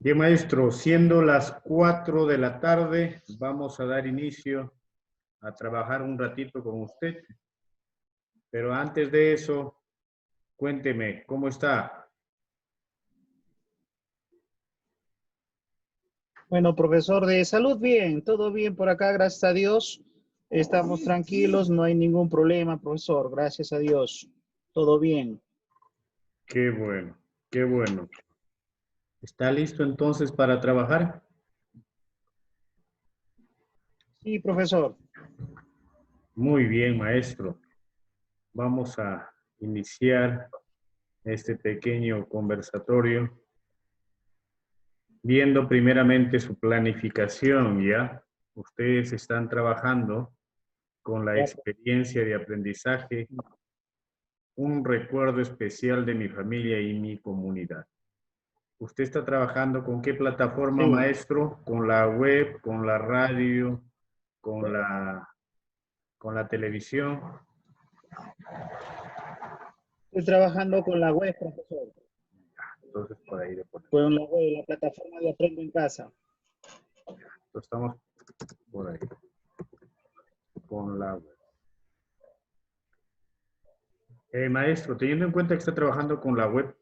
Bien, maestro, siendo las 4 de la tarde, vamos a dar inicio a trabajar un ratito con usted. Pero antes de eso, cuénteme, ¿cómo está? Bueno, profesor de salud, bien, todo bien por acá, gracias a Dios. Estamos tranquilos, no hay ningún problema, profesor, gracias a Dios. Todo bien. Qué bueno, qué bueno. ¿Está listo entonces para trabajar? Sí, profesor. Muy bien, maestro. Vamos a iniciar este pequeño conversatorio viendo primeramente su planificación, ¿ya? Ustedes están trabajando con la experiencia de aprendizaje, un recuerdo especial de mi familia y mi comunidad. ¿Usted está trabajando con qué plataforma, Sí, maestro? ¿Con la web, con la radio, con la televisión? estoy trabajando con la web, profesor. Entonces, por ahí de poner. Con la web, la plataforma de Aprendo en Casa. Entonces, estamos por ahí, con la web. Maestro, teniendo en cuenta que está trabajando con la web,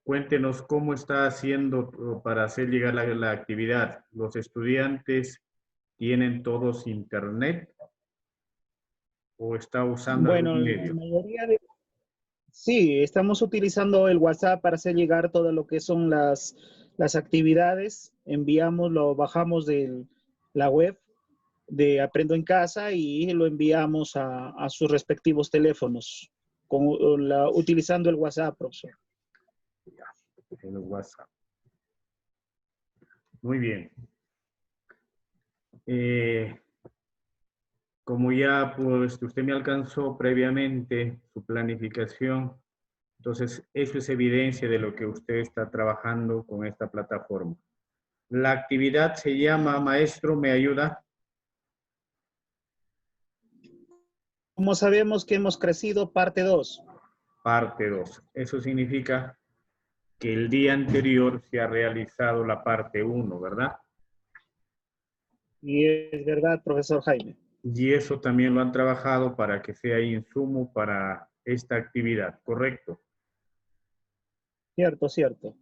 cuéntenos cómo está haciendo para hacer llegar la actividad. ¿Los estudiantes tienen todos internet o está usando Bueno, algún la medio? mayoría de... Sí, estamos utilizando el WhatsApp para hacer llegar todo lo que son las actividades. Enviamos, lo bajamos de la web de Aprendo en Casa y lo enviamos a sus respectivos teléfonos utilizando el WhatsApp, profesor. En el WhatsApp. Muy bien. Como ya pues usted me alcanzó previamente su planificación, entonces eso es evidencia de lo que usted está trabajando con esta plataforma. La actividad se llama, maestro, ¿me ayuda? Como sabemos que hemos crecido, parte 2. Parte 2. Eso significa que el día anterior se ha realizado la parte 1, ¿verdad? Y es verdad, profesor Jaime. Y eso también lo han trabajado para que sea insumo para esta actividad, ¿correcto? Cierto, cierto.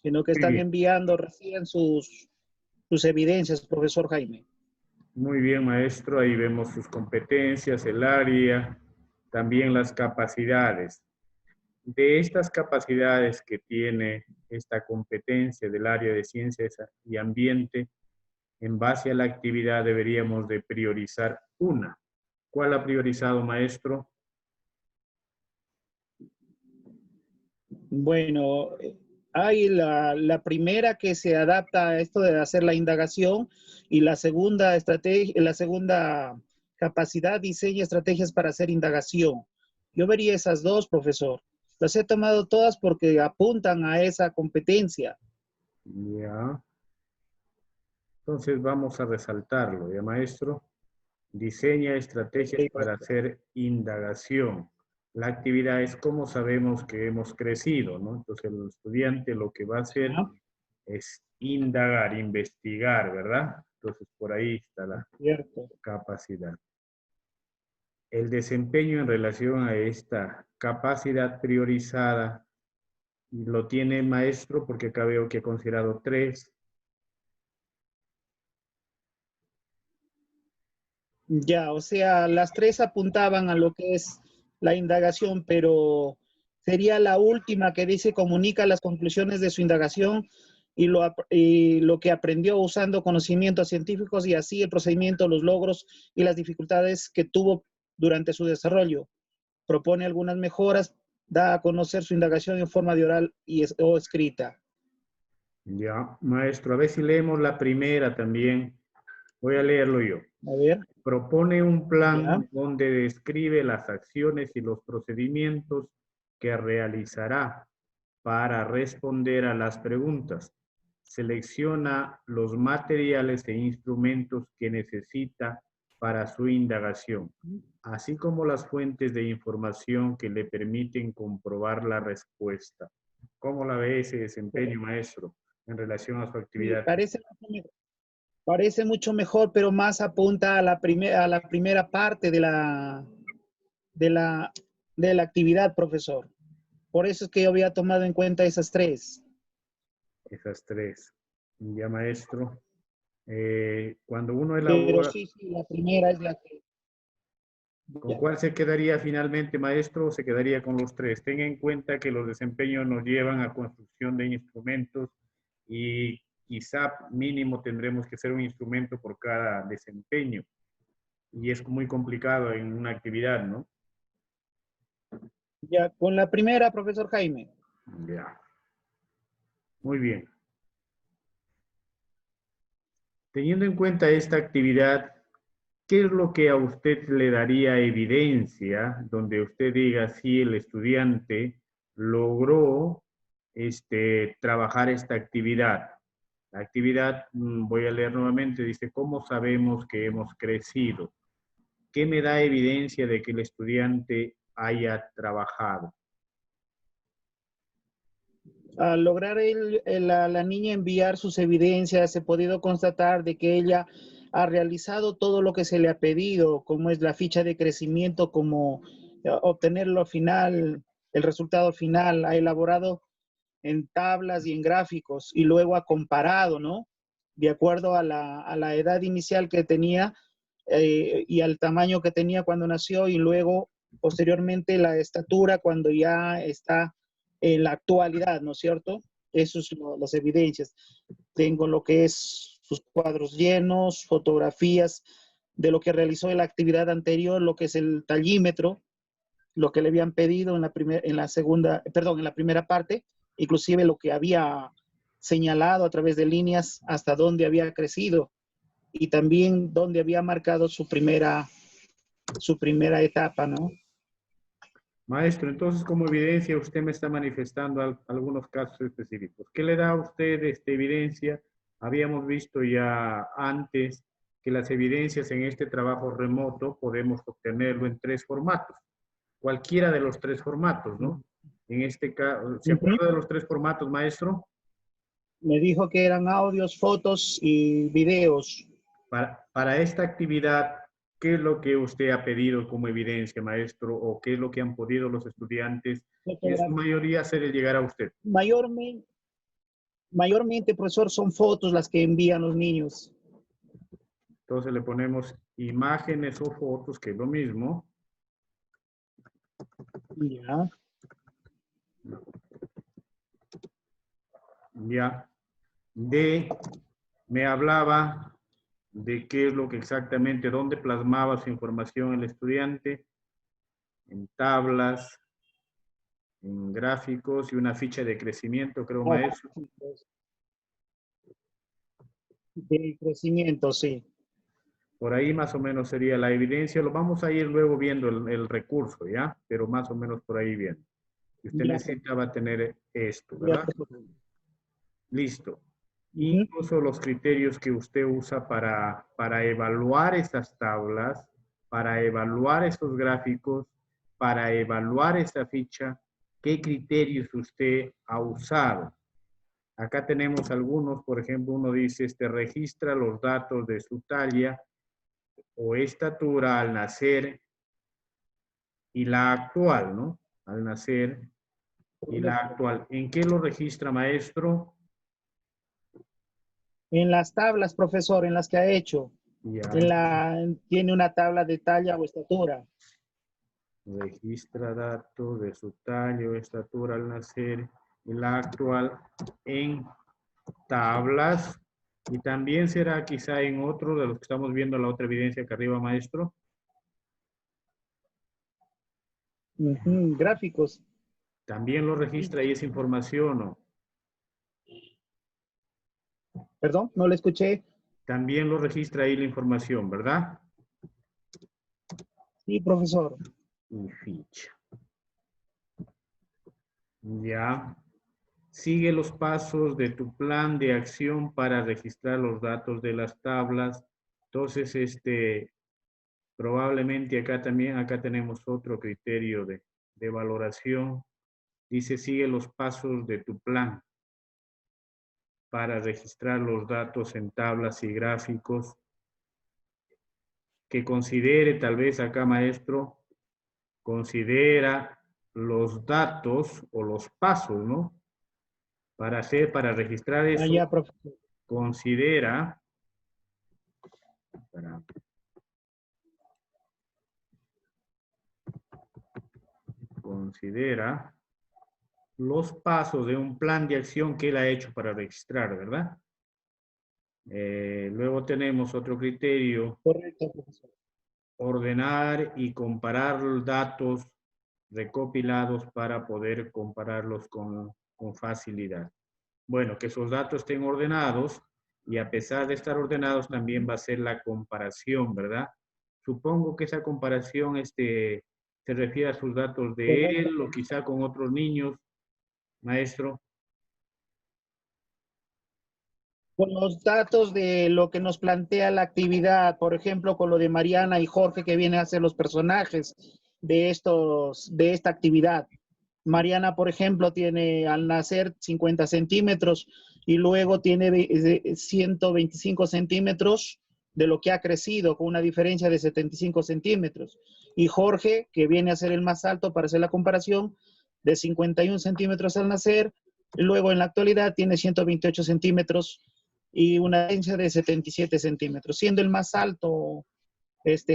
Sino que Muy están bien. enviando recién sus evidencias, profesor Jaime. Muy bien, maestro. Ahí vemos sus competencias, el área, también las capacidades. De estas capacidades que tiene esta competencia del área de ciencias y ambiente, en base a la actividad deberíamos de priorizar una. ¿Cuál ha priorizado, maestro? Bueno, hay la primera que se adapta a esto de hacer la indagación y la segunda estrategia, la segunda capacidad diseña estrategias para hacer indagación. Yo vería esas dos, profesor. Las he tomado todas porque apuntan a esa competencia. Ya. Entonces vamos a resaltarlo, ¿ya, maestro? Diseña estrategias Ok, para hacer indagación. La actividad es cómo sabemos que hemos crecido, ¿no? Entonces el estudiante lo que va a hacer ¿no? es indagar, investigar, ¿verdad? Entonces por ahí está la Cierto. capacidad. El desempeño en relación a esta capacidad priorizada lo tiene el maestro porque acá veo que he considerado 3. Ya, o sea, las tres apuntaban a lo que es la indagación, pero sería la última que dice comunica las conclusiones de su indagación y lo que aprendió usando conocimientos científicos y así el procedimiento, los logros y las dificultades que tuvo durante su desarrollo. Propone algunas mejoras, da a conocer su indagación en forma de oral o escrita. Ya, maestro, a ver si leemos la primera también. Voy a leerlo yo. A ver, Propone un ya. plan donde describe las acciones y los procedimientos que realizará para responder a las preguntas. selecciona los materiales e instrumentos que necesita para su indagación, así como las fuentes de información que le permiten comprobar la respuesta. ¿Cómo la ve ese desempeño, maestro, en relación a su Sí, actividad? parece mucho mejor, pero más apunta a a la primera parte de la, de la actividad, profesor. Por eso es que yo había tomado en cuenta esas tres. Esas tres. Ya, maestro. Cuando uno Pero elabora, sí, sí, la primera es la que... ¿con Ya, cuál se quedaría finalmente, maestro? ¿O se quedaría con los tres? Tenga en cuenta que los desempeños nos llevan a construcción de instrumentos y quizá mínimo tendremos que hacer un instrumento por cada desempeño. Y es muy complicado en una actividad, ¿no? ya, con la primera, profesor Jaime. Ya. Muy bien. Teniendo en cuenta esta actividad, ¿qué es lo que a usted le daría evidencia donde usted diga si el estudiante logró trabajar esta actividad? La actividad, voy a leer nuevamente, dice, ¿cómo sabemos que hemos crecido? ¿Qué me da evidencia de que el estudiante haya trabajado? Al lograr la niña enviar sus evidencias, he podido constatar de que ella ha realizado todo lo que se le ha pedido, como es la ficha de crecimiento, como obtenerlo final, el resultado final, ha elaborado en tablas y en gráficos y luego ha comparado, ¿no? De acuerdo a a la edad inicial que tenía y al tamaño que tenía cuando nació y luego posteriormente la estatura cuando ya está en la actualidad, ¿no es cierto? Esas son las evidencias. Tengo lo que es sus cuadros llenos, fotografías de lo que realizó en la actividad anterior, lo que es el tallímetro, lo que le habían pedido en la segunda, perdón, en la primera parte, inclusive lo que había señalado a través de líneas hasta dónde había crecido y también dónde había marcado su primera etapa, ¿no? Maestro, entonces como evidencia usted me está manifestando algunos casos específicos. ¿Qué le da a usted esta evidencia? Habíamos visto ya antes que las evidencias en este trabajo remoto podemos obtenerlo en tres formatos, cualquiera de los tres formatos, ¿no? En este caso, ¿se Uh -huh. acuerda de los tres formatos, maestro? Me dijo que eran audios, fotos y videos. Para esta actividad, ¿qué es lo que usted ha pedido como evidencia, maestro? ¿O qué es lo que han podido los estudiantes, en su mayoría, hacer llegar a usted? Mayormente, profesor, son fotos las que envían los niños. Entonces le ponemos imágenes o fotos, que es lo mismo. Ya. Ya. Me hablaba de qué es lo que exactamente, dónde plasmaba su información el estudiante, en tablas, en gráficos y una ficha de crecimiento, creo, maestro. De crecimiento, sí. Por ahí más o menos sería la evidencia. Lo vamos a ir luego viendo el recurso, ¿ya? Pero más o menos por ahí bien. Y usted Ya, necesitaba tener esto, ya, ¿verdad? profesor. Listo. Uh -huh. Incluso los criterios que usted usa para evaluar estas tablas, para evaluar estos gráficos, para evaluar esta ficha, ¿qué criterios usted ha usado? Acá tenemos algunos, por ejemplo, uno dice, registra los datos de su talla o estatura al nacer y la actual, ¿no? Al nacer y la actual. ¿En qué lo registra, maestro? En las tablas, profesor, en las que ha hecho, Ya. tiene una tabla de talla o estatura. Registra datos de su talla, estatura al nacer y la actual en tablas. Y también será quizá en otro de los que estamos viendo la otra evidencia que arriba, maestro. Gráficos. También lo registra y esa información, ¿no? Perdón, no le escuché. También lo registra ahí la información, ¿verdad? Sí, profesor. Y ficha. Ya. Sigue los pasos de tu plan de acción para registrar los datos de las tablas. Entonces, probablemente acá tenemos otro criterio de valoración. Dice, sigue los pasos de tu plan para registrar los datos en tablas y gráficos. Que considere, tal vez acá, maestro, considera los datos o los pasos, ¿no? Para registrar Ah, eso, ya, profesor. considera, considera los pasos de un plan de acción que él ha hecho para registrar, ¿verdad? Luego tenemos otro criterio, Correcto, profesor. ordenar y comparar los datos recopilados para poder compararlos con facilidad. Bueno, que esos datos estén ordenados y a pesar de estar ordenados también va a ser la comparación, ¿verdad? Supongo que esa comparación se refiere a sus datos de Correcto. él o quizá con otros niños, maestro. Con los datos de lo que nos plantea la actividad, por ejemplo, con lo de Mariana y Jorge que vienen a ser los personajes de esta actividad. Mariana, por ejemplo, tiene al nacer 50 centímetros y luego tiene 125 centímetros de lo que ha crecido, con una diferencia de 75 centímetros. Y Jorge, que viene a ser el más alto para hacer la comparación, de 51 centímetros al nacer, y luego en la actualidad tiene 128 centímetros y una diferencia de 77 centímetros, siendo el más alto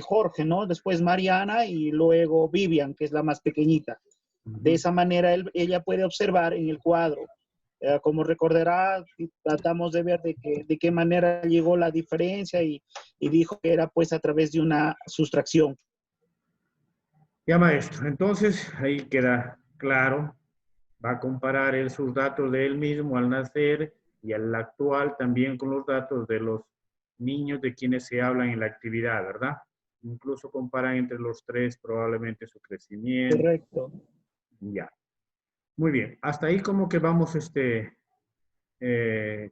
Jorge, ¿no? Después Mariana y luego Vivian, que es la más pequeñita. De esa manera ella puede observar en el cuadro. Como recordará, tratamos de ver de qué manera llegó la diferencia y dijo que era pues a través de una sustracción. Ya, maestro. Entonces, ahí queda claro. Va a comparar él sus datos de él mismo al nacer y al actual también con los datos de los niños de quienes se hablan en la actividad, ¿verdad? Incluso comparan entre los tres probablemente su crecimiento. Correcto. Ya. Muy bien. Hasta ahí como que vamos eh,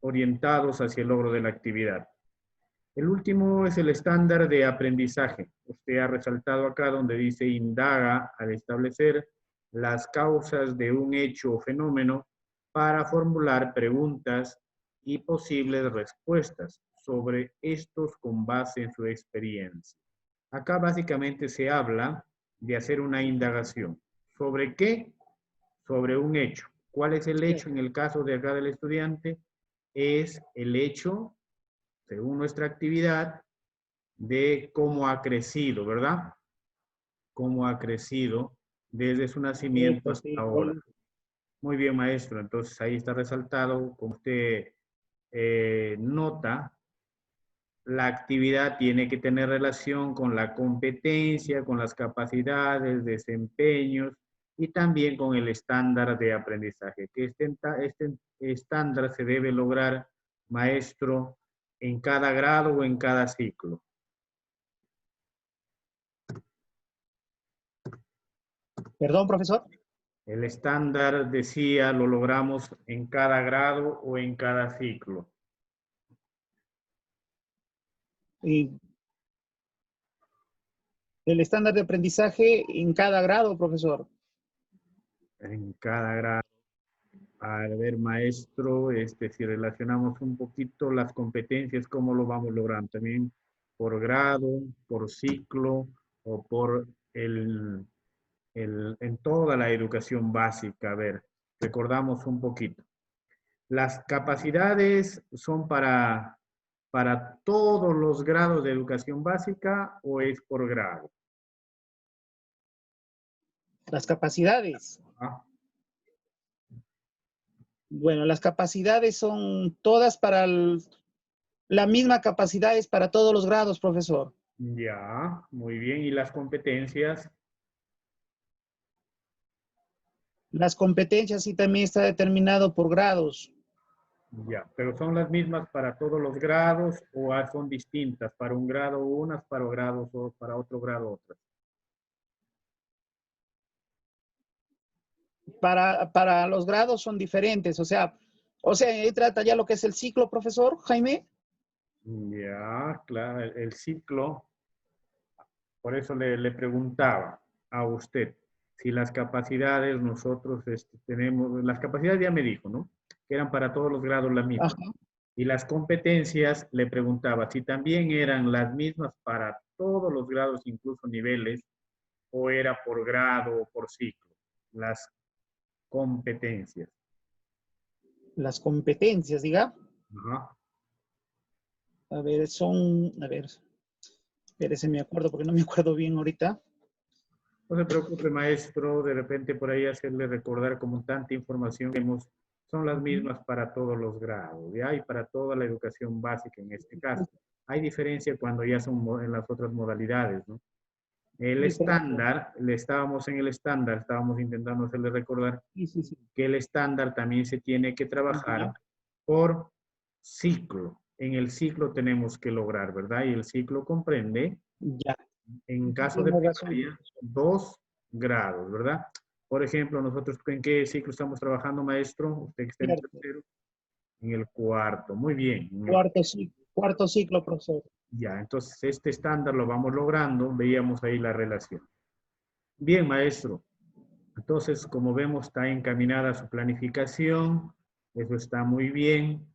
orientados hacia el logro de la actividad. El último es el estándar de aprendizaje. Usted ha resaltado acá donde dice indaga al establecer las causas de un hecho o fenómeno para formular preguntas y posibles respuestas sobre estos con base en su experiencia. Acá básicamente se habla de hacer una indagación. ¿Sobre qué? Sobre un hecho. ¿Cuál es el hecho en el caso de acá del estudiante? Es el hecho, según nuestra actividad, de cómo ha crecido, ¿verdad? Cómo ha crecido desde su nacimiento Correcto, hasta sí. ahora. Muy bien, maestro. Entonces ahí está resaltado, como usted nota, la actividad tiene que tener relación con la competencia, con las capacidades, desempeños y también con el estándar de aprendizaje. Que este estándar se debe lograr, maestro, en cada grado o en cada ciclo. Perdón, profesor. El estándar, decía, lo logramos en cada grado o en cada ciclo. Y el estándar de aprendizaje en cada grado, profesor. En cada grado. A ver, maestro, si relacionamos un poquito las competencias, ¿cómo lo vamos logrando? También por grado, por ciclo o por en toda la educación básica. A ver, recordamos un poquito. Las capacidades son para todos los grados de educación básica o es por grado. Las capacidades. Ah, Bueno, las capacidades son todas la misma capacidad es para todos los grados, profesor. ya, muy bien. ¿Y las competencias? Las competencias sí también está determinado por grados. Ya, pero ¿son las mismas para todos los grados o son distintas? Para un grado unas, para grados o para otro grado otras. para los grados son diferentes, o sea, ahí trata ya lo que es el ciclo, profesor Jaime. Ya, claro, el ciclo, por eso le preguntaba a usted si las capacidades nosotros tenemos, las capacidades ya me dijo, ¿no? Que eran para todos los grados las mismas. Ajá. Y las competencias, le preguntaba si también eran las mismas para todos los grados, incluso niveles, o era por grado o por ciclo, las competencias. Las competencias, diga. Ajá. A ver, espérese, me acuerdo porque no me acuerdo bien ahorita. No se preocupe, maestro, de repente por ahí hacerle recordar como tanta información que hemos, son las mismas para todos los grados, ¿ya? Y para toda la educación básica en este caso. Hay diferencia cuando ya son en las otras modalidades, ¿no? El Sí, correcto. estándar, estábamos en el estándar, estábamos intentando hacerle recordar Sí, sí, sí. que el estándar también se tiene que Ya, trabajar por ciclo. En el ciclo tenemos que lograr, ¿verdad? Y el ciclo comprende, ya. en Sí, caso de tiene razón, primaria, profesor. 2 grados, ¿verdad? Por ejemplo, nosotros, ¿en qué ciclo estamos trabajando, maestro? Usted que está en Cierto. tercero, en el cuarto. Muy bien. Cuarto ciclo, profesor. Ya, entonces este estándar lo vamos logrando. Veíamos ahí la relación. Bien, maestro. Entonces, como vemos, está encaminada su planificación. Eso está muy bien.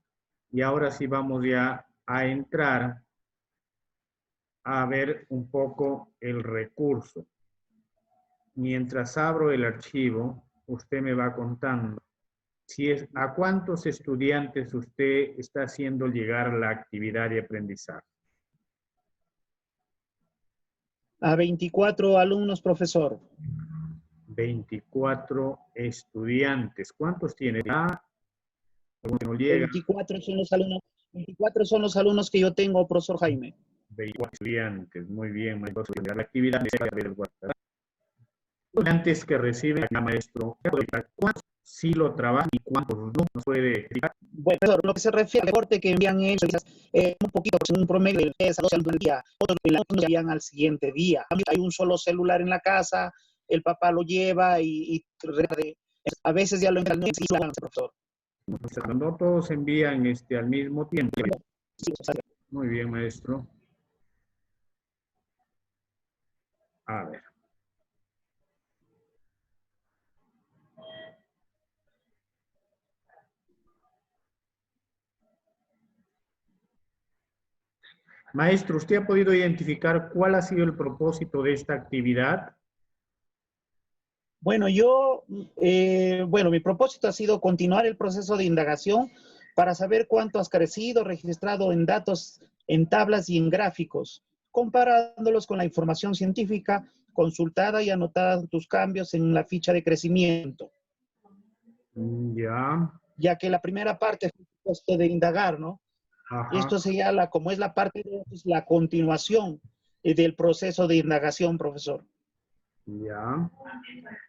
Y ahora sí vamos ya a entrar a ver un poco el recurso. Mientras abro el archivo, usted me va contando a cuántos estudiantes usted está haciendo llegar la actividad de aprendizaje. A 24 alumnos, profesor. 24 estudiantes. ¿Cuántos tiene? No llega. 24 son los alumnos que yo tengo, profesor Jaime. 24 estudiantes. Muy bien, maestro. La actividad del WhatsApp. Estudiantes que reciben a maestro, ¿cuántos sí lo trabajan y cuántos no? ¿Nos puede explicar? Bueno, profesor, lo que se refiere al reporte que envían ellos, un poquito, un promedio de 3 a 12 alumnos al día, otros envían al siguiente día. Hay un solo celular en la casa, el papá lo lleva y a veces ya lo envían, profesor. No todos envían al mismo tiempo. Sí, Muy bien, maestro. A ver. Maestro, ¿usted ha podido identificar cuál ha sido el propósito de esta actividad? Bueno, mi propósito ha sido continuar el proceso de indagación para saber cuánto has crecido, registrado en datos, en tablas y en gráficos, comparándolos con la información científica consultada y anotada tus cambios en la ficha de crecimiento. Ya. Ya que la primera parte es el proceso de indagar, ¿no? Ajá. Esto sería como es la parte de la continuación del proceso de indagación, profesor. Ya.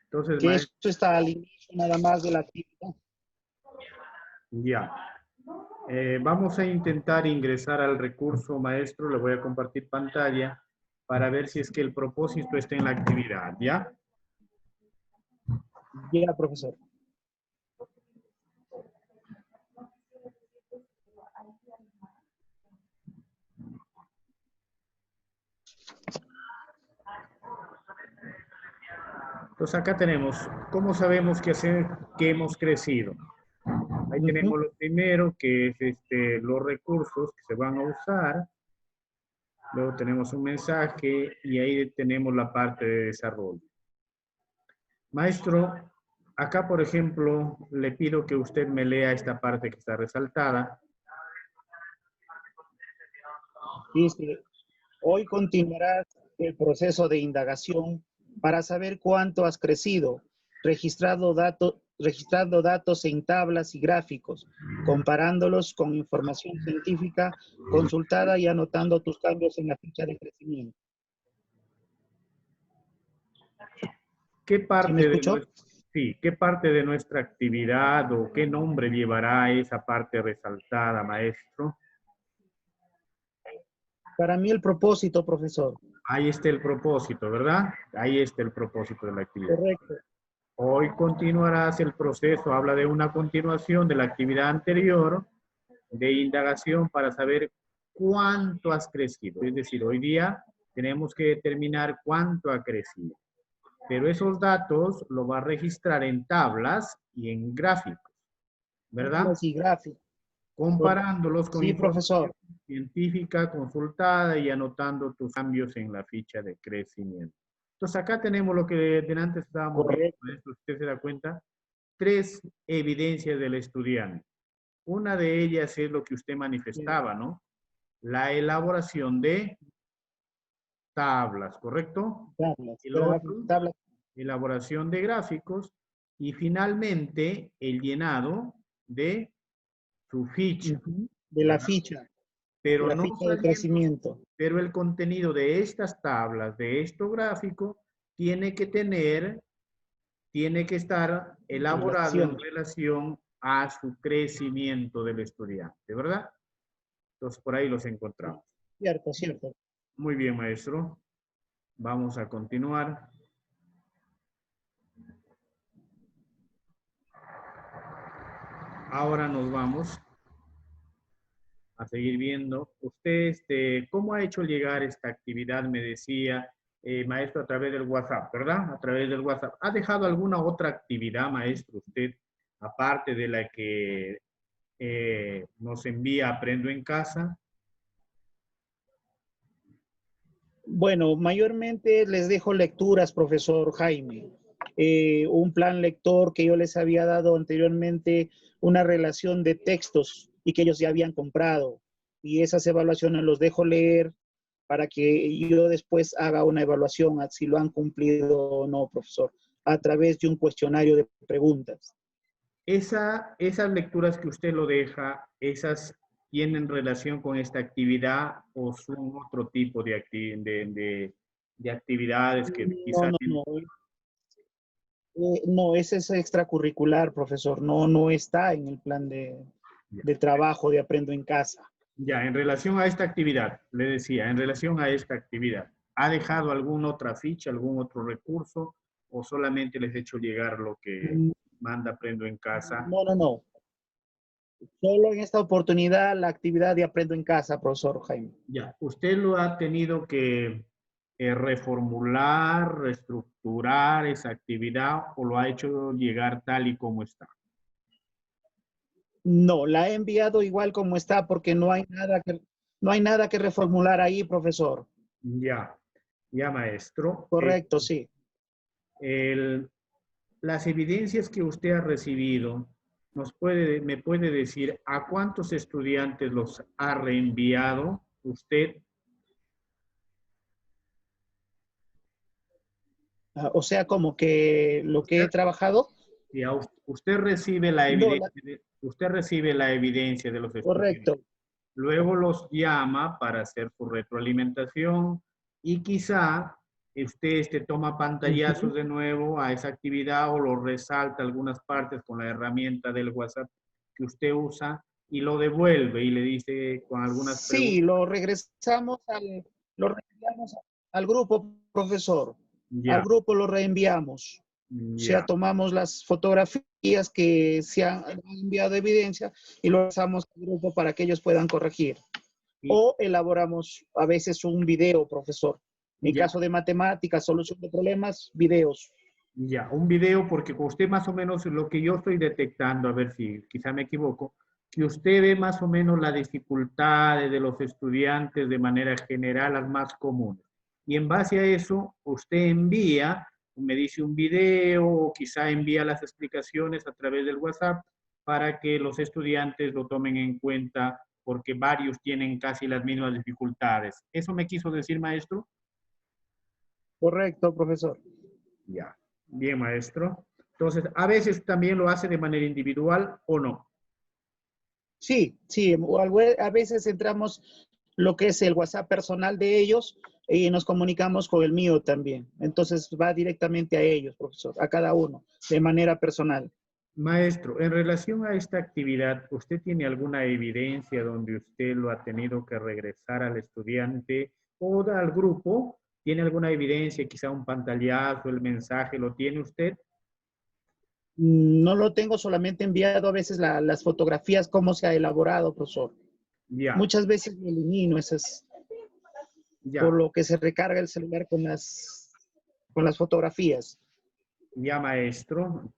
Entonces, Que maestro. esto está al inicio nada más de la actividad. Ya. Vamos a intentar ingresar al recurso, maestro. Le voy a compartir pantalla para ver si es que el propósito está en la actividad, ¿ya? Ya, profesor. Entonces acá tenemos, ¿cómo sabemos que hemos crecido? Ahí tenemos lo primero, que es los recursos que se van a usar. Luego tenemos un mensaje y ahí tenemos la parte de desarrollo. Maestro, acá por ejemplo, le pido que usted me lea esta parte que está resaltada. Dice, hoy continuarás el proceso de indagación para saber cuánto has crecido, registrando datos en tablas y gráficos, comparándolos con información científica consultada y anotando tus cambios en la ficha de crecimiento. ¿Qué ¿Sí me parte escuchó? ¿qué parte de nuestra actividad o qué nombre llevará esa parte resaltada, maestro? Para mí el propósito, profesor. Ahí está el propósito, ¿verdad? Ahí está el propósito de la actividad. Correcto. Hoy continuarás el proceso, habla de una continuación de la actividad anterior de indagación para saber cuánto has crecido. Es decir, hoy día tenemos que determinar cuánto ha crecido. Pero esos datos lo va a registrar en tablas y en gráficos, ¿verdad? Sí, gráfico. Comparándolos con Sí, información profesor. científica consultada y anotando tus cambios en la ficha de crecimiento. Entonces acá tenemos lo que de antes estábamos viendo, Correcto. ¿no? Usted se da cuenta, tres evidencias del estudiante. Una de ellas es lo que usted manifestaba, ¿no? La elaboración de tablas, ¿correcto? Tablas, El otro, tablas. elaboración de gráficos y finalmente el llenado de su ficha, Ujú. De la ¿verdad? ficha. De Pero la no ficha de saliendo, crecimiento. pero el contenido de estas tablas, de estos gráficos, tiene que tener, tiene que estar elaborado en Relación. relación a su crecimiento del estudiante, ¿verdad? Entonces, por ahí los encontramos. Cierto, cierto. Muy bien, maestro. Vamos a continuar. Ahora nos vamos a seguir viendo. Usted, ¿cómo ha hecho llegar esta actividad? Me decía, maestro, a través del WhatsApp, ¿verdad? A través del WhatsApp. ¿Ha dejado alguna otra actividad, maestro, usted, aparte de la que nos envía Aprendo en Casa? Bueno, mayormente les dejo lecturas, profesor Jaime. Un plan lector que yo les había dado anteriormente, una relación de textos y que ellos ya habían comprado. Y esas evaluaciones los dejo leer para que yo después haga una evaluación a si lo han cumplido o no, profesor, a través de un cuestionario de preguntas. Esas lecturas que usted lo deja, ¿esas tienen relación con esta actividad o son otro tipo de, de actividades que No, quizás... no, no. No, ese es extracurricular, profesor. No, no está en el plan de trabajo de Aprendo en Casa. Ya, en relación a esta actividad, le decía, en relación a esta actividad, ¿ha dejado alguna otra ficha, algún otro recurso o solamente les he hecho llegar lo que manda Aprendo en Casa? No, no, no. Solo en esta oportunidad la actividad de Aprendo en Casa, profesor Jaime. Ya, ¿usted lo ha tenido que reformular, reestructurar esa actividad o lo ha hecho llegar tal y como está? No, la he enviado igual como está porque no hay nada que reformular ahí, profesor. Ya, ya maestro. Correcto, sí. El, las evidencias que usted ha recibido, me puede decir a cuántos estudiantes los ha reenviado usted. O sea, como que lo que he Usted, trabajado. si usted recibe la No, evidencia, usted recibe la evidencia de los estudiantes. correcto. Luego los llama para hacer su retroalimentación y quizá usted toma pantallazos Ujú. de nuevo a esa actividad o lo resalta algunas partes con la herramienta del WhatsApp que usted usa y lo devuelve y le dice con algunas Sí, preguntas. lo reenviamos al grupo, profesor. Al Ya, grupo lo reenviamos. O sea, ya. tomamos las fotografías que se han enviado evidencia y lo pasamos al grupo para que ellos puedan corregir. Y O elaboramos a veces un video, profesor. En ya, caso de matemáticas, solución de problemas, videos. ya. Un video porque con usted más o menos lo que yo estoy detectando, a ver si quizá me equivoco, que usted ve más o menos las dificultades de los estudiantes de manera general, las más comunes. Y en base a eso, usted envía, me dice un video o quizá envía las explicaciones a través del WhatsApp para que los estudiantes lo tomen en cuenta porque varios tienen casi las mismas dificultades. ¿Eso me quiso decir, maestro? Correcto, profesor. Ya. Bien, maestro. Entonces, a veces también lo hace de manera individual o no. Sí, sí, a veces entramos lo que es el WhatsApp personal de ellos y nos comunicamos con el mío también. Entonces va directamente a ellos, profesor, a cada uno, de manera personal. Maestro, en relación a esta actividad, ¿usted tiene alguna evidencia donde usted lo ha tenido que regresar al estudiante o al grupo? ¿Tiene alguna evidencia, quizá un pantallazo, el mensaje, lo tiene usted? No lo tengo solamente enviado a veces las fotografías, cómo se ha elaborado, profesor. Ya, Muchas veces me elimino esas, por ya, lo que se recarga el celular con las fotografías. ya, maestro.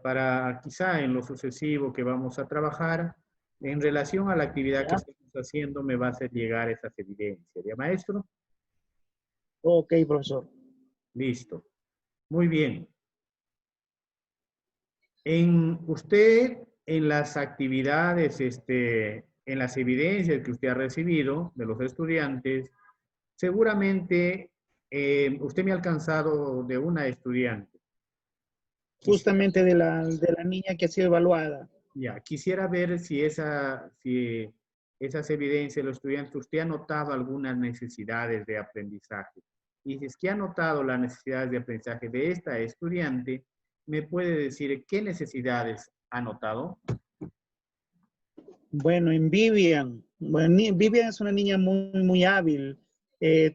Para quizá en lo sucesivo que vamos a trabajar, en relación a la actividad que ¿Ya? estamos haciendo, me va a hacer llegar esas evidencias. ¿Ya, maestro? Ok, profesor. Listo. Muy bien. En usted, en las actividades, en las evidencias que usted ha recibido de los estudiantes, seguramente usted me ha alcanzado de una estudiante. Quisiera, Justamente de la niña que ha sido evaluada. ya, quisiera ver si esas evidencias de los estudiantes, usted ha notado algunas necesidades de aprendizaje. Y si es que ha notado las necesidades de aprendizaje de esta estudiante, ¿me puede decir qué necesidades ha notado? Bueno, en Vivian. Bueno, Vivian es una niña muy hábil.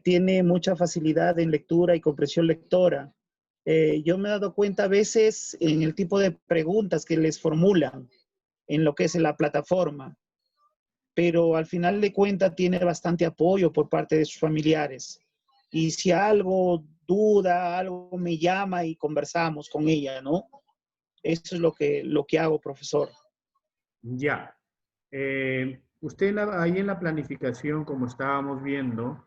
Tiene mucha facilidad en lectura y comprensión lectora. Yo me he dado cuenta a veces en el tipo de preguntas que les formulan en lo que es la plataforma, pero al final de cuentas tiene bastante apoyo por parte de sus familiares. Y si algo duda, algo me llama y conversamos con ella, ¿no? Eso es lo que hago, profesor. Ya. Usted ahí en la planificación, como estábamos viendo,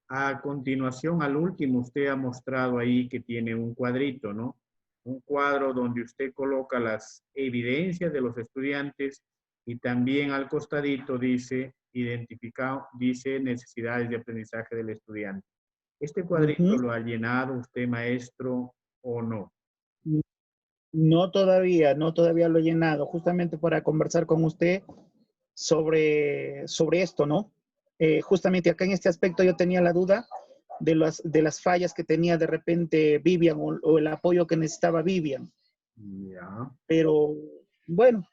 a continuación, al último, usted ha mostrado ahí que tiene un cuadrito, ¿no? Un cuadro donde usted coloca las evidencias de los estudiantes y también al costadito dice, identificado, dice necesidades de aprendizaje del estudiante. ¿Este cuadrito Ujú. lo ha llenado usted, maestro, o no? No todavía, no todavía lo he llenado, justamente para conversar con usted sobre esto, ¿no? Justamente acá en este aspecto yo tenía la duda de las fallas que tenía de repente Vivian o el apoyo que necesitaba Vivian, Ya. pero bueno,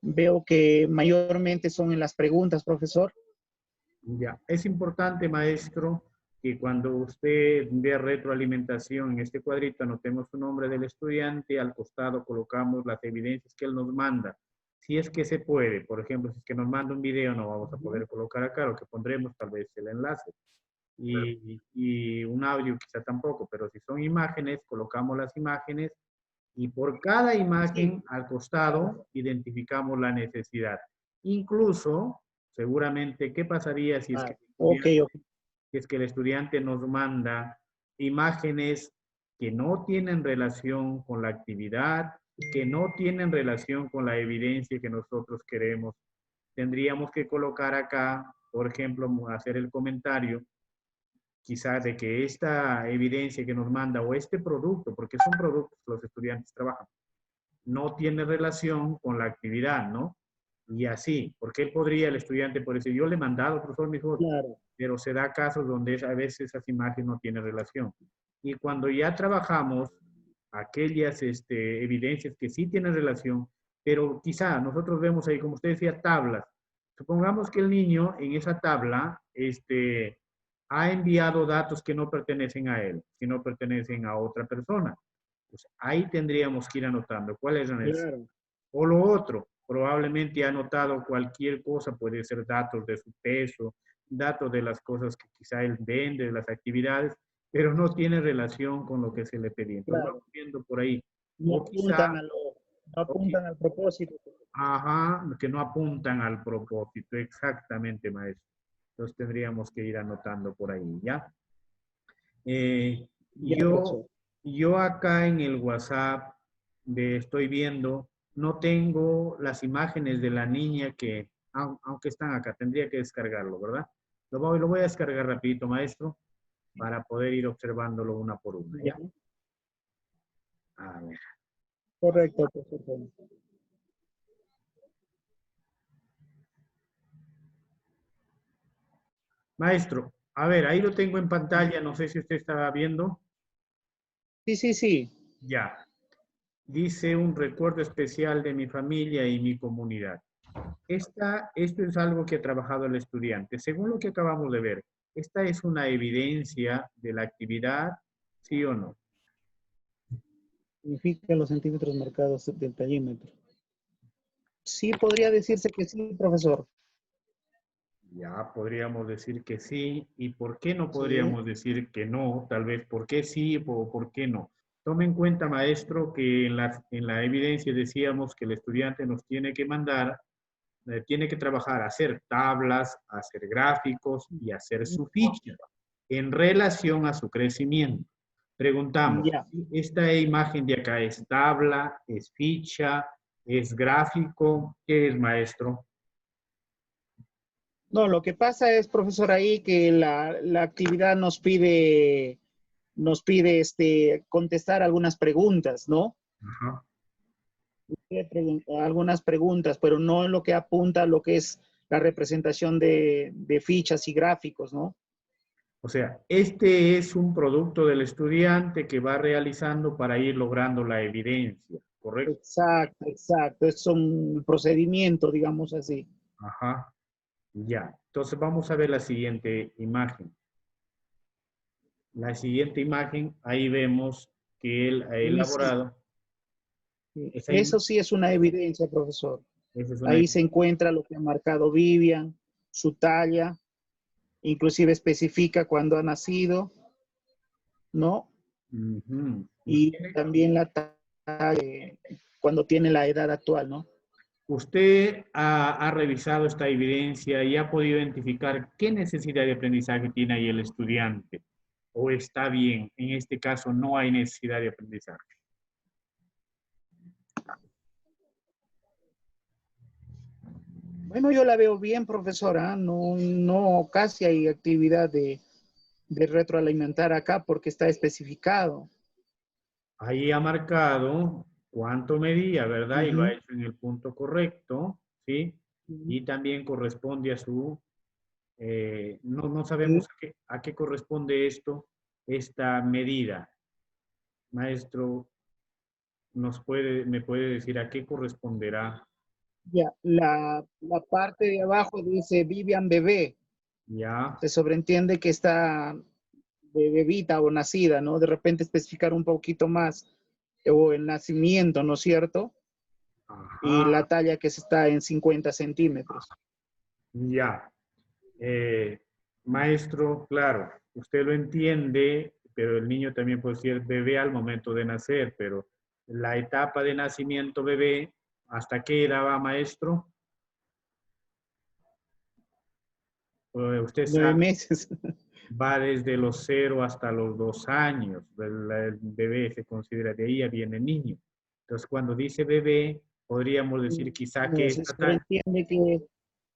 veo que mayormente son en las preguntas, profesor. Ya, es importante, maestro, que cuando usted dé retroalimentación en este cuadrito, anotemos su nombre del estudiante, al costado colocamos las evidencias que él nos manda. Si es que se puede, por ejemplo, si es que nos manda un video, no vamos a poder colocar acá, lo que pondremos tal vez el enlace. Y un audio quizá tampoco, pero si son imágenes, colocamos las imágenes y por cada Sí, imagen al claro. costado identificamos la necesidad. Incluso, seguramente, ¿qué pasaría si es que Ah, ok, ok. el estudiante nos manda imágenes que no tienen relación con la actividad, que no tienen relación con la evidencia que nosotros queremos? Tendríamos que colocar acá, por ejemplo, hacer el comentario quizás de que esta evidencia que nos manda o este producto, porque son productos que los estudiantes trabajan, no tiene relación con la actividad, ¿no? Y así, porque él podría, el estudiante, por decir, yo le he mandado, profesor, mi hijo, Claro. pero se da casos donde a veces esas imágenes no tienen relación. Y cuando ya trabajamos aquellas evidencias que sí tienen relación, pero quizá nosotros vemos ahí, como usted decía, tablas. Supongamos que el niño en esa tabla ha enviado datos que no pertenecen a él, sino pertenecen a otra persona. Pues ahí tendríamos que ir anotando cuál es la necesidad. Claro. O lo otro, probablemente ha anotado cualquier cosa, puede ser datos de su peso, datos de las cosas que quizá él vende, de las actividades, pero no tiene relación con lo que se le pedía. Entonces Claro. vamos viendo por ahí. No O apuntan quizá, no o apuntan al propósito. ajá, que no apuntan al propósito, exactamente, maestro. Entonces tendríamos que ir anotando por ahí, ¿ya? Eh, Ya, yo, profesor. yo acá en el WhatsApp estoy viendo, no tengo las imágenes de la niña que, aunque están acá, tendría que descargarlo, ¿verdad? Lo voy a descargar rapidito, maestro, para poder ir observándolo una por una, Ya. ¿ya? A ver. Correcto, profesor. Maestro, a ver, ahí lo tengo en pantalla, no sé si usted está viendo. Sí, sí, sí. Ya. Dice un recuerdo especial de mi familia y mi comunidad. Esto es algo que ha trabajado el estudiante. Según lo que acabamos de ver, ¿esta es una evidencia de la actividad, sí o no? Significa los centímetros marcados del tallímetro. Sí, podría decirse que sí, profesor. Ya podríamos decir que sí. ¿Y por qué no Sí. podríamos decir que no? Tal vez por qué sí o por qué no. Tome en cuenta, maestro, que en la evidencia decíamos que el estudiante nos tiene que mandar, tiene que trabajar, hacer tablas, hacer gráficos y hacer su ficha en relación a su crecimiento. Preguntamos, Ya. ¿esta imagen de acá es tabla, es ficha, es gráfico? ¿Qué es, maestro? No, lo que pasa es, profesor, ahí que la actividad nos pide contestar algunas preguntas, ¿no? Ajá. Algunas preguntas, pero no en lo que apunta a lo que es la representación de fichas y gráficos, ¿no? O sea, este es un producto del estudiante que va realizando para ir logrando la evidencia, ¿correcto? Exacto, exacto. Es un procedimiento, digamos así. Ajá, ya. Entonces vamos a ver la siguiente imagen. La siguiente imagen, ahí vemos que él ha Sí, sí. elaborado esa Eso imagen. sí es una evidencia, profesor. Esa es una Ahí se encuentra lo que ha marcado Vivian, su talla, inclusive especifica cuándo ha nacido, ¿no? Ujú. Y también la talla cuando tiene la edad actual, ¿no? Usted ha revisado esta evidencia y ha podido identificar qué necesidad de aprendizaje tiene ahí el estudiante. ¿O está bien? En este caso no hay necesidad de aprendizaje. Bueno, yo la veo bien, profesora. No, no, casi hay actividad de retroalimentar acá porque está especificado. Ahí ha marcado cuánto medía, ¿verdad? Y lo ha Ujú. hecho en el punto correcto, ¿sí? Y también corresponde a su, no Sí. sabemos a qué corresponde esto, esta medida. Maestro, me puede decir a qué corresponderá, Ya, la parte de abajo dice Vivian bebé. ¿ya? Se sobreentiende que está de bebita o nacida, ¿no? De repente especificar un poquito más, o el nacimiento, ¿no es cierto? Y Ajá, la talla que está en 50 centímetros. ya. Eh, Maestro, claro, usted lo entiende, pero el niño también puede ser bebé al momento de nacer, pero la etapa de nacimiento bebé, ¿hasta qué edad va, maestro? Usted Nueve sabe, meses. va desde los 0 hasta los 2 años. El bebé se considera de ahí, ya viene niño. Entonces, cuando dice bebé, podríamos decir quizá que No, se sobreentiende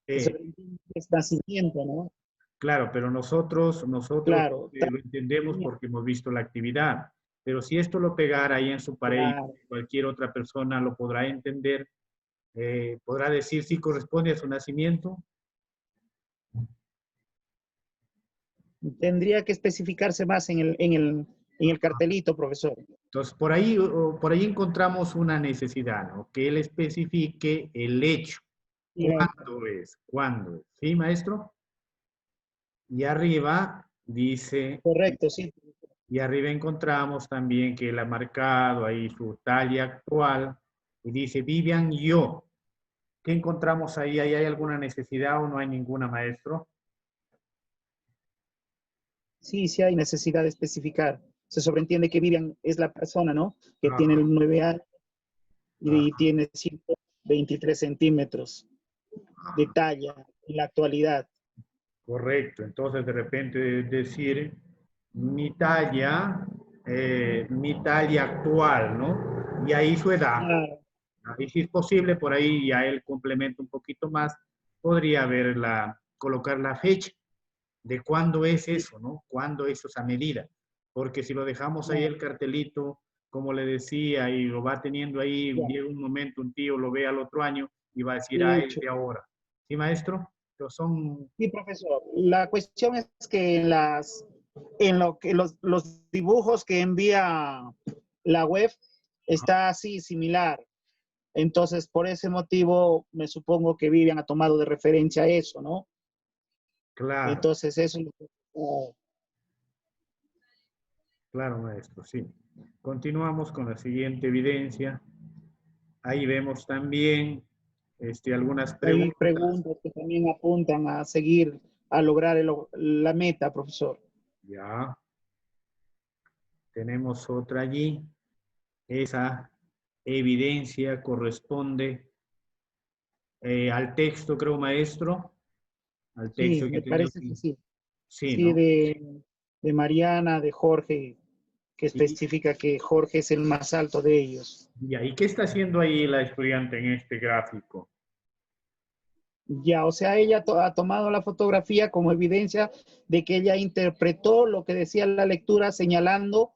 se eh, sobreentiende que es nacimiento, ¿no? claro, pero nosotros Claro, lo entendemos porque hemos visto la actividad. Pero si esto lo pegara ahí en su pared y claro. cualquier otra persona lo podrá entender, podrá decir si corresponde a su nacimiento. Tendría que especificarse más en el cartelito, profesor. Entonces, por ahí encontramos una necesidad, ¿no? Que él especifique el hecho. Claro, ¿Cuándo es? ¿Sí, maestro? Y arriba dice, correcto, sí. y arriba encontramos también que él ha marcado ahí su talla actual y dice, Vivian, yo. ¿Qué encontramos ahí? ¿Ahí hay alguna necesidad o no hay ninguna, maestro? Sí, sí hay necesidad de especificar. Se sobreentiende que Vivian es la persona, ¿no? Que tiene Ajá, 9 años y ajá, tiene 123 centímetros de ajá. talla en la actualidad. Correcto. Entonces, de repente decir mi talla actual, ¿no? Y ahí su edad. Claro, Y si es posible, por ahí ya él complementa un poquito más, podría colocar la fecha de cuándo es sí, eso, ¿no? ¿Cuándo es esa medida? Porque si lo dejamos ahí claro. el cartelito, como le decía, y lo va teniendo ahí, Ya. llega un momento, un tío lo ve al otro año y va a decir, De ah, es hecho, de ahora. ¿Sí, maestro? Pero son, sí, profesor. La cuestión es que en lo que los dibujos que envía la web está así similar. Entonces, por ese motivo, me supongo que Vivian ha tomado de referencia eso, ¿no? claro, Entonces, eso es lo que- claro, maestro, sí. Continuamos con la siguiente evidencia. Ahí vemos también algunas Hay preguntas. preguntas que también apuntan a seguir, a lograr la meta, profesor. Ya, tenemos otra allí. Esa evidencia corresponde al texto, creo, maestro. Al Sí, texto que me tenía parece que aquí. sí. Sí, Sí, ¿no? de Mariana, de Jorge, que Y, especifica que Jorge es el más alto de ellos. ya, ¿y qué está haciendo ahí la estudiante en este gráfico? Ya, o sea, ella ha tomado la fotografía como evidencia de que ella interpretó lo que decía la lectura señalando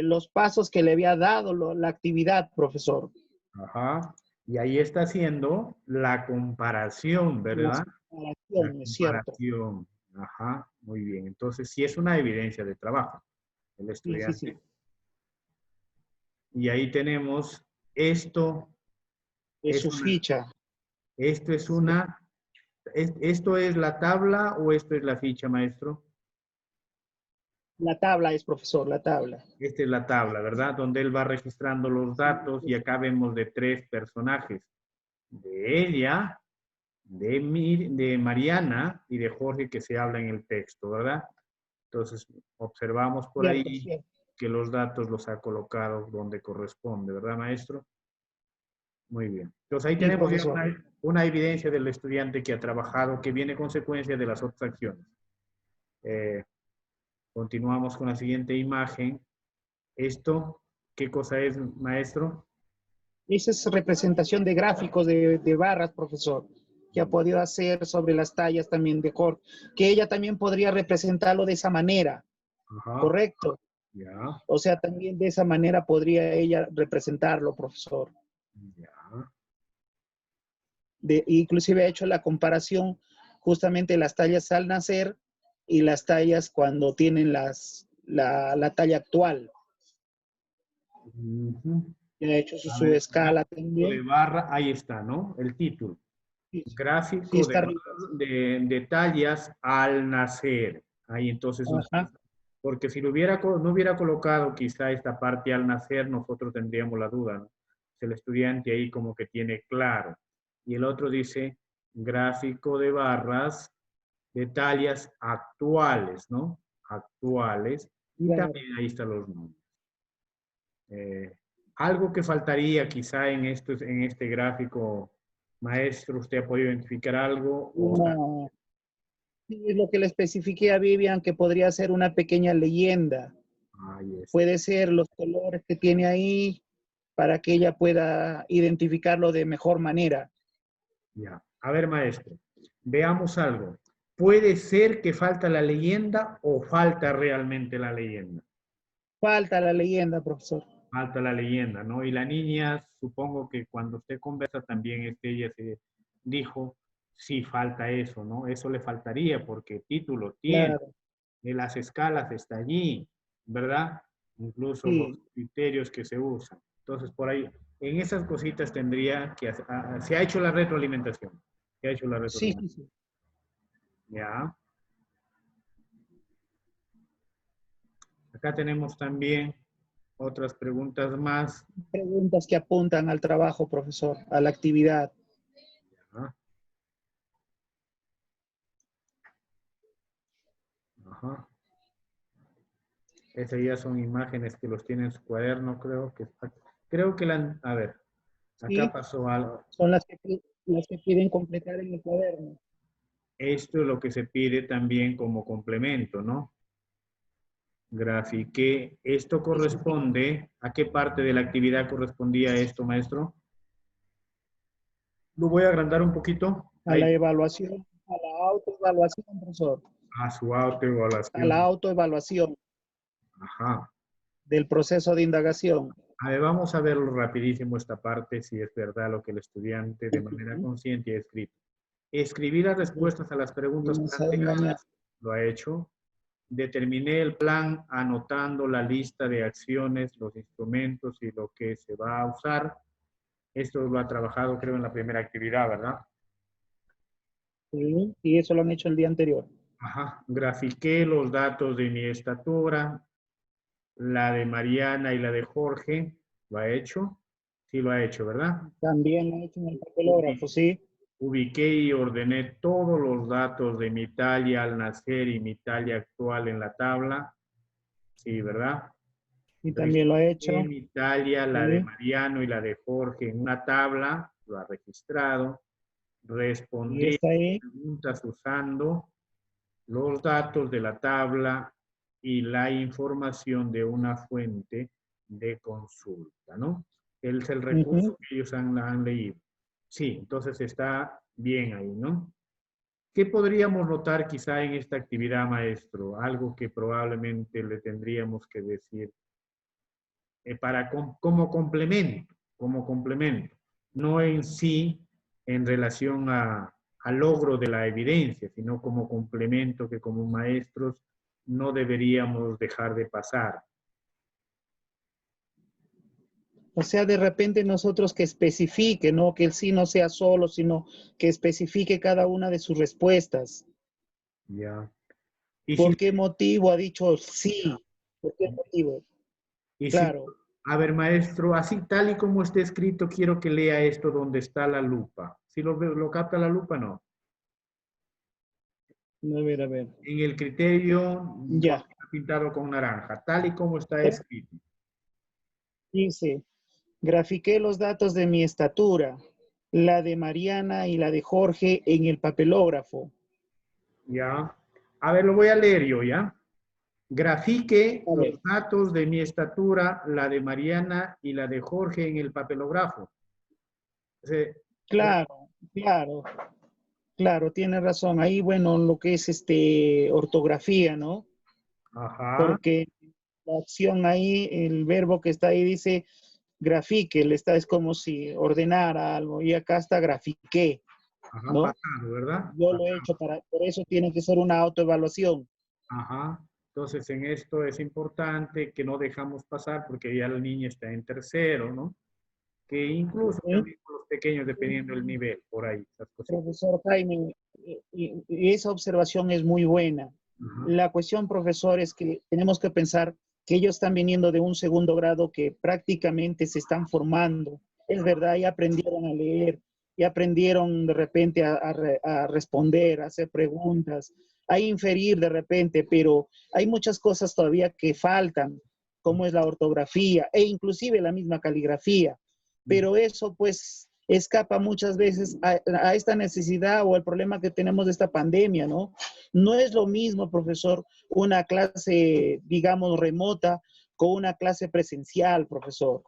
los pasos que le había dado la actividad, profesor. Ajá. Y ahí está haciendo la comparación, La ¿verdad? La comparación, es cierto. comparación. Ajá, muy bien. Entonces, sí es una evidencia de trabajo el Sí, sí, sí. estudiante. Y ahí tenemos esto, Es es su una, ficha. esto es una, ¿esto es la tabla o esto es la ficha, maestro? La tabla es, profesor, la tabla. Esta es la tabla, ¿verdad? Donde él va registrando los datos y acá vemos de tres personajes. De ella, de Mariana y de Jorge que se habla en el texto, ¿verdad? Entonces, observamos por Cierto, ahí cierto. que los datos los ha colocado donde corresponde, ¿verdad, maestro? Muy bien. Entonces, ahí Sí, tenemos ya profesor. una evidencia del estudiante que ha trabajado, que viene consecuencia de las otras acciones. Eh, continuamos con la siguiente imagen. Esto, ¿qué cosa es, maestro? Esa es representación de gráficos de barras, profesor, que ha podido hacer sobre las tallas también de Jorge, que ella también podría representarlo de esa manera, Ajá, ¿correcto? ya, O sea, también de esa manera podría ella representarlo, profesor. ya. Inclusive ha hecho la comparación justamente las tallas al nacer y las tallas cuando tienen la talla actual. Ujú. Y ha hecho A su ver, escala gráfico de también. barra, ahí está, ¿no? El título. Sí, sí, Gráfico está arriba. de tallas al nacer. Ahí entonces, Ajá, porque si lo no hubiera colocado quizá esta parte al nacer, nosotros tendríamos la duda, ¿no? El estudiante ahí como que tiene claro. Y el otro dice gráfico de barras de tallas actuales, ¿no? Actuales. Y claro. también ahí están los números. Eh, algo que faltaría quizá en este gráfico, maestro, ¿usted ha podido identificar algo? O, Una, sí, es lo que le especifiqué a Vivian, que podría ser una pequeña leyenda. ahí está. Puede ser los colores que tiene ahí para que ella pueda identificarlo de mejor manera. Ya. A ver, maestro, veamos algo. ¿Puede ser que falta la leyenda o falta realmente la leyenda? Falta la leyenda, profesor. Falta la leyenda, ¿no? Y la niña, supongo que cuando usted conversa también ella se dijo, sí, falta eso, ¿no? Eso le faltaría porque título tiene, Claro, de las escalas está allí, ¿verdad? Incluso los sí, criterios que se usan. Entonces, por ahí, en esas cositas tendría que, se ha hecho la retroalimentación. Se ha hecho la sí, retroalimentación. sí, sí. Ya. Acá tenemos también otras preguntas más. Preguntas que apuntan al trabajo, profesor, a la actividad. Ajá. Ajá. Esas ya son imágenes que los tiene en su cuaderno, creo que a ver, acá Sí, pasó algo. son las que piden completar en el cuaderno. Esto es lo que se pide también como complemento, ¿no? Grafiqué. ¿Esto Sí, sí, sí. corresponde? ¿A qué parte de la actividad correspondía esto, maestro? Lo voy a agrandar un poquito. A la Ahí, evaluación, a la autoevaluación, profesor. a su A la autoevaluación. autoevaluación Ajá. del proceso de indagación. A ver, vamos a verlo rapidísimo esta parte, si es verdad lo que el estudiante de manera Ujú. consciente ha escrito. Escribir las respuestas a las Y preguntas nos ha engañado. planteadas, lo ha hecho. Determiné el plan anotando la lista de acciones, los instrumentos y lo que se va a usar. Esto lo ha trabajado, creo, en la primera actividad, ¿verdad? Sí, y eso lo han hecho el día anterior. Ajá. Grafiqué los datos de mi estatura. La de Mariana y la de Jorge, ¿lo ha hecho? Sí, lo ha hecho, ¿verdad? También lo he hecho en el papelógrafo, Ubi- sí. Ubiqué y ordené todos los datos de mi Italia al nacer y mi Italia actual en la tabla. Sí, ¿verdad? Y también lo he Registré hecho. mi Italia, la de Sí. Mariano y la de Jorge en una tabla, lo ha registrado. Y Respondí está ahí. preguntas usando los datos de la tabla y la información de una fuente de consulta, ¿no? Es el Ujú. recurso que ellos han leído. Sí, entonces está bien ahí, ¿no? ¿Qué podríamos notar quizá en esta actividad, maestro? Algo que probablemente le tendríamos que decir como complemento, no en sí en relación al logro de la evidencia, sino como complemento que como maestros no deberíamos dejar de pasar. O sea, de repente nosotros que especifique, ¿no? Que el sí no sea solo, sino que especifique cada una de sus respuestas. ¿Ya? Y si, ¿Por qué motivo ha dicho sí? ¿Por qué motivo? y si, Claro. a ver, maestro, así tal y como está escrito, quiero que lea esto donde está la lupa. ¿Si lo capta la lupa? No. A ver, a ver. En el criterio, Ya. donde está pintado con naranja, tal y como está escrito. Dice, grafiqué los datos de mi estatura, la de Mariana y la de Jorge en el papelógrafo. ¿Ya? A ver, lo voy a leer yo, ¿ya? Grafique A ver, los datos de mi estatura, la de Mariana y la de Jorge en el papelógrafo. Sí. claro, claro, claro, tiene razón. Ahí, bueno, lo que es ortografía, ¿no? Ajá, Porque la acción ahí, el verbo que está ahí dice grafique, le está, es como si ordenara algo, y acá está grafiqué, ajá, ¿no? pasado, ¿verdad? Yo lo he hecho por eso tiene que ser una autoevaluación. Ajá. Entonces, en esto es importante que no dejamos pasar porque ya la niña está en tercero, ¿no? Que incluso ¿Sí? también con los pequeños, dependiendo del nivel, por ahí, esas cositas. Profesor Jaime, y esa observación es muy buena. Ajá. La cuestión, profesor, es que tenemos que pensar que ellos están viniendo de un segundo grado que prácticamente se están formando. Es verdad, ya aprendieron a leer, ya aprendieron de repente a responder, a hacer preguntas, a inferir de repente, pero hay muchas cosas todavía que faltan, como es la ortografía e inclusive la misma caligrafía. Pero eso pues escapa muchas veces a esta necesidad o el problema que tenemos de esta pandemia, ¿no? No es lo mismo, profesor, una clase, digamos, remota con una clase presencial, profesor.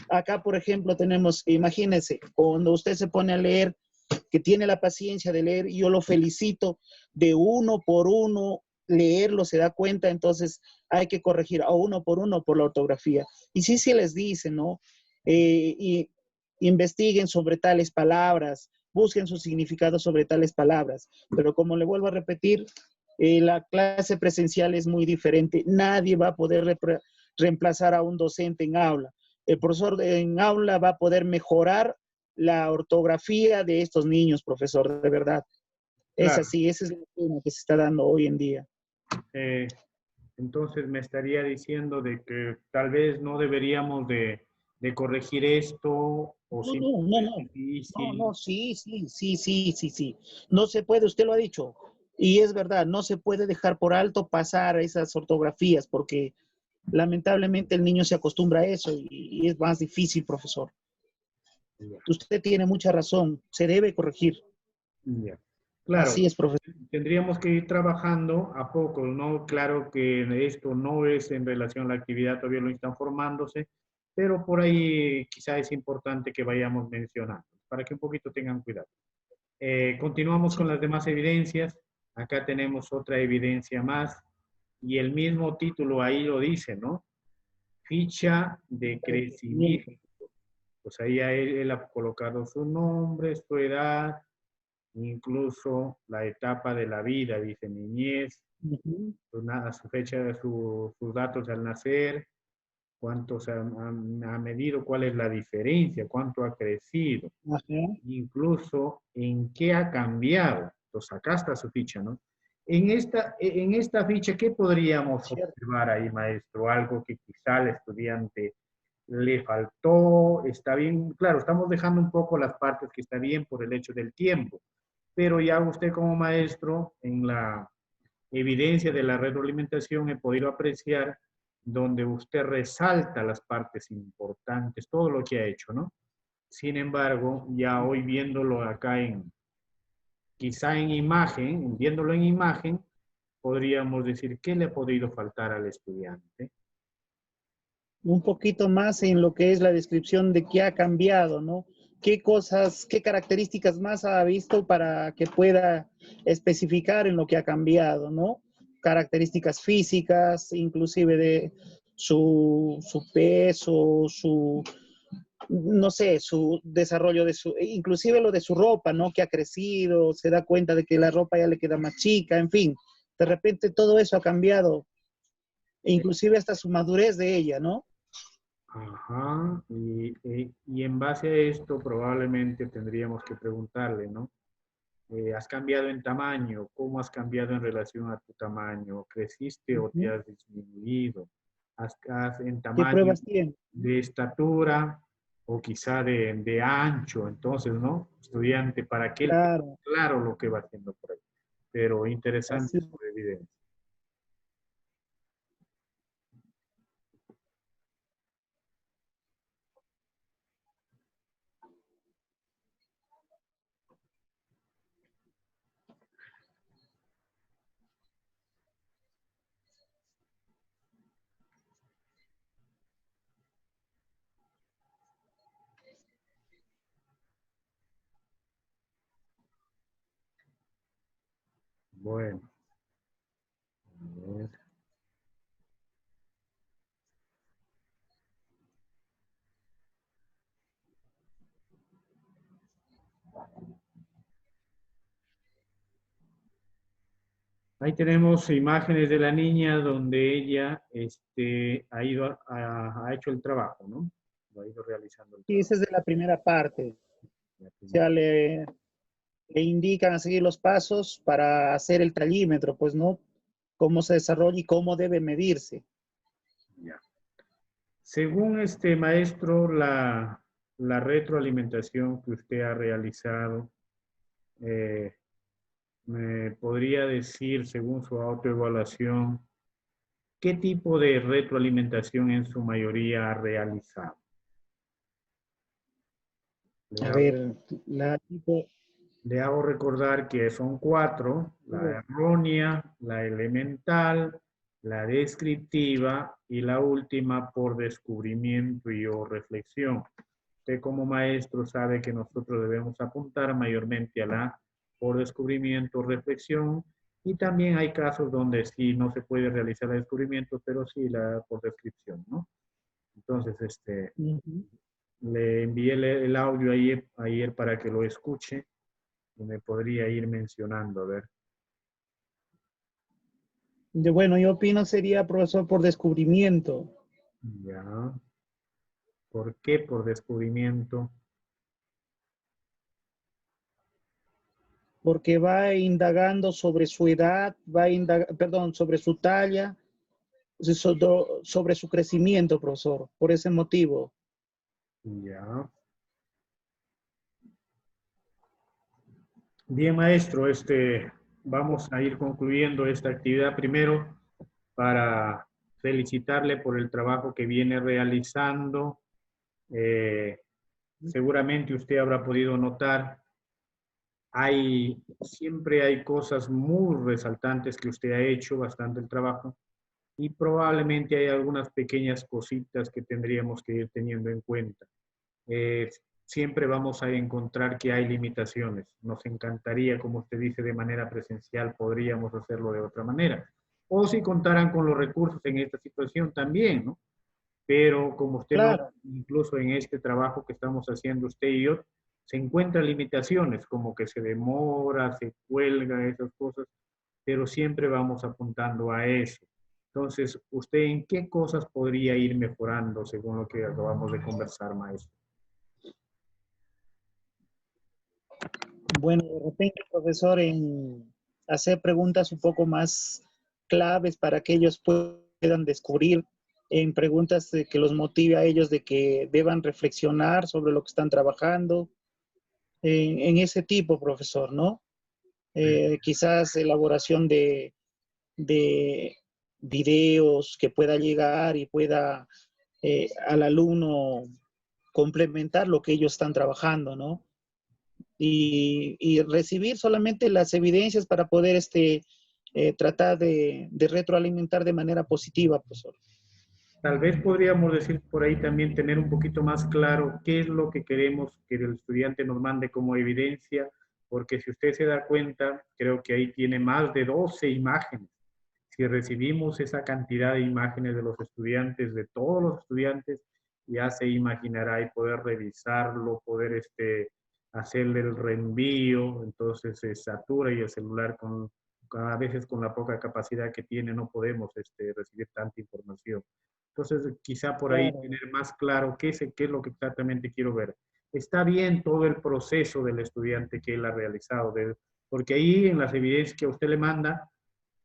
Acá, por ejemplo, tenemos, imagínense, cuando usted se pone a leer, que tiene la paciencia de leer, yo lo felicito, de uno por uno, leerlo se da cuenta, entonces hay que corregir a uno por la ortografía. Y sí, sí les dice, ¿no? Y investiguen sobre tales palabras, busquen su significado sobre tales palabras, pero como le vuelvo a repetir, la clase presencial es muy diferente, nadie va a poder reemplazar a un docente en aula. El profesor en aula va a poder mejorar la ortografía de estos niños, profesor, de verdad. Es Claro. así, ese es el tema que se está dando hoy en día. Eh, entonces me estaría diciendo de que tal vez no deberíamos de corregir esto o No, si no, no, es no. No, difícil. no, sí, sí, sí, sí, sí, sí. No se puede, usted lo ha dicho. Y es verdad, no se puede dejar por alto pasar esas ortografías porque lamentablemente el niño se acostumbra a eso y es más difícil, profesor. Ya, Usted tiene mucha razón, se debe corregir. ya. Claro, Así es, profesor. tendríamos que ir trabajando a poco, ¿no? Claro que esto no es en relación a la actividad, todavía lo están formándose, pero por ahí quizá es importante que vayamos mencionando, para que un poquito tengan cuidado. Continuamos con Sí. las demás evidencias. Acá tenemos otra evidencia más y el mismo título ahí lo dice, ¿no? Ficha de crecimiento. Pues ahí él ha colocado su nombre, su edad, incluso la etapa de la vida, dice niñez, Ujú. su fecha, sus datos al nacer, cuánto se ha medido, cuál es la diferencia, cuánto ha crecido, Ajá. incluso en qué ha cambiado. Entonces acá está su ficha, ¿no? En esta ficha, ¿qué podríamos Cierto. observar ahí, maestro? Algo que quizá al estudiante le faltó, está bien, claro, estamos dejando un poco las partes que está bien por el hecho del tiempo, pero ya usted como maestro, en la evidencia de la retroalimentación, he podido apreciar donde usted resalta las partes importantes, todo lo que ha hecho, ¿no? Sin embargo, ya hoy viéndolo acá quizá en imagen, viéndolo en imagen, podríamos decir qué le ha podido faltar al estudiante. Un poquito más en lo que es la descripción de qué ha cambiado, ¿no? ¿Qué cosas, qué características más ha visto para que pueda especificar en lo que ha cambiado, ¿no? Características físicas, inclusive de su peso, no sé, su desarrollo de inclusive lo de su ropa, ¿no? Que ha crecido, se da cuenta de que la ropa ya le queda más chica, en fin, de repente todo eso ha cambiado, e inclusive hasta su madurez de ella, ¿no? Ajá, y en base a esto probablemente tendríamos que preguntarle, ¿no? ¿Has cambiado en tamaño? ¿Cómo has cambiado en relación a tu tamaño? ¿Creciste o te Ujú. has disminuido? ¿Has en ¿Qué tamaño pruebas tiene? de estatura o quizá de ancho? Entonces, ¿no? Estudiante, para que él tenga Claro, claro lo que va haciendo por ahí. Pero interesante así. su evidencia. Bueno, a ver. Ahí tenemos imágenes de la niña donde ella ha ido ha hecho el trabajo, ¿no? Lo ha ido realizando el Y trabajo. esa es de la primera parte. La O sea, primera. le indican a seguir los pasos para hacer el tallímetro, pues, ¿no? Cómo se desarrolla y cómo debe medirse. Ya. Según este maestro, la retroalimentación que usted ha realizado, eh, me podría decir, según su autoevaluación, qué tipo de retroalimentación en su mayoría ha realizado. Le A hago, ver, la tipo, le hago recordar que son cuatro: la errónea, la elemental, la descriptiva y la última por descubrimiento y o reflexión. Usted como maestro sabe que nosotros debemos apuntar mayormente a la por descubrimiento, reflexión, y también hay casos donde sí no se puede realizar el descubrimiento, pero sí la por descripción, ¿no? Entonces, ujú. le envié el audio ayer para que lo escuche y me podría ir mencionando, a ver. Bueno, yo opino sería profesor por descubrimiento, Ya. ¿Por qué por descubrimiento? porque va indagando sobre su edad, perdón, sobre su talla, sobre su crecimiento, profesor, por ese motivo. Ya. Bien, maestro, vamos a ir concluyendo esta actividad primero para felicitarle por el trabajo que viene realizando. Eh, Seguramente usted habrá podido notar, siempre hay cosas muy resaltantes que usted ha hecho, bastante el trabajo, y probablemente hay algunas pequeñas cositas que tendríamos que ir teniendo en cuenta. Eh, Siempre vamos a encontrar que hay limitaciones. Nos encantaría, como usted dice, de manera presencial, podríamos hacerlo de otra manera. O si contaran con los recursos en esta situación también, ¿no? Pero como usted no, Claro, incluso en este trabajo que estamos haciendo usted y yo, se encuentran limitaciones, como que se demora, se cuelga, esas cosas, pero siempre vamos apuntando a eso. Entonces, ¿usted en qué cosas podría ir mejorando según lo que acabamos de conversar, maestro? bueno, de repente, profesor, en hacer preguntas un poco más claves para que ellos puedan descubrir en preguntas que los motive a ellos de que deban reflexionar sobre lo que están trabajando, en ese tipo, profesor, ¿no? Quizás elaboración de videos que pueda llegar y pueda al alumno complementar lo que ellos están trabajando, ¿no? Y recibir solamente las evidencias para poder tratar de retroalimentar de manera positiva, profesor. Tal vez podríamos decir por ahí también tener un poquito más claro qué es lo que queremos que el estudiante nos mande como evidencia, porque si usted se da cuenta, creo que ahí tiene más de 12 imágenes. Si recibimos esa cantidad de imágenes de los estudiantes, de todos los estudiantes, ya se imaginará y poder revisarlo, poder hacerle el reenvío, entonces se satura y el celular a veces con la poca capacidad que tiene no podemos recibir tanta información. Entonces, quizá por ahí Claro. tener más claro qué es lo que exactamente quiero ver. Está bien todo el proceso del estudiante que él ha realizado, porque ahí en las evidencias que a usted le manda,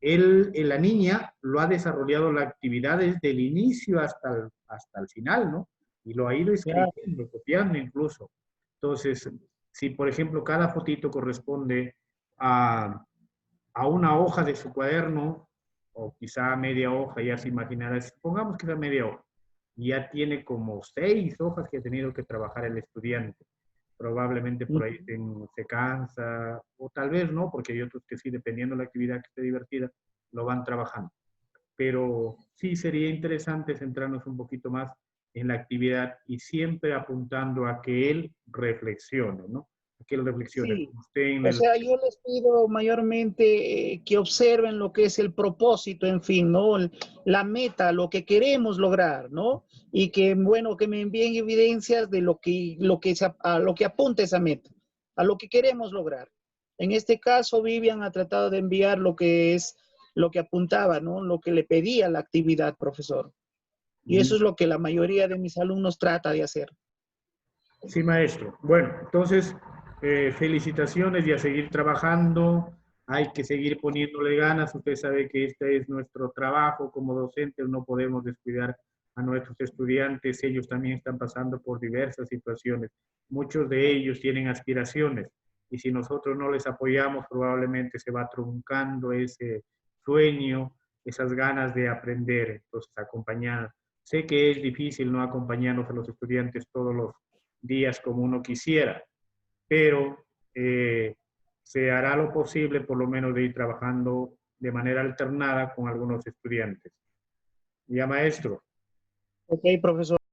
la niña lo ha desarrollado la actividad desde el inicio hasta el final, ¿no? Y lo ha ido Claro. escribiendo, copiando incluso. Entonces, si por ejemplo cada fotito corresponde a, a una hoja de su cuaderno, o quizá media hoja, ya se imaginará, supongamos que es media hoja, y ya tiene como 6 hojas que ha tenido que trabajar el estudiante. Probablemente por ahí se cansa, o tal vez no, porque hay otros que sí, dependiendo de la actividad que esté divertida, lo van trabajando. Pero sí sería interesante centrarnos un poquito más en la actividad y siempre apuntando a que él reflexione, ¿no? A que él reflexione. Sí, Usted en o el... sea, yo les pido mayormente que observen lo que es el propósito, en fin, ¿no? La meta, lo que queremos lograr, ¿no? Y que, bueno, que me envíen evidencias de a lo que apunta esa meta, a lo que queremos lograr. En este caso, Vivian ha tratado de enviar lo que es lo que apuntaba, ¿no? Lo que le pedía la actividad, profesor. Y eso es lo que la mayoría de mis alumnos trata de hacer. Sí, maestro. Bueno, entonces, felicitaciones y a seguir trabajando. Hay que seguir poniéndole ganas. Usted sabe que este es nuestro trabajo como docentes. No podemos descuidar a nuestros estudiantes. Ellos también están pasando por diversas situaciones. Muchos de ellos tienen aspiraciones y si nosotros no les apoyamos, probablemente se va truncando ese sueño, esas ganas de aprender. Entonces, acompañar. Sé que es difícil no acompañarnos a los estudiantes todos los días como uno quisiera, pero se hará lo posible por lo menos de ir trabajando de manera alternada con algunos estudiantes. Ya, maestro. Ok, profesor.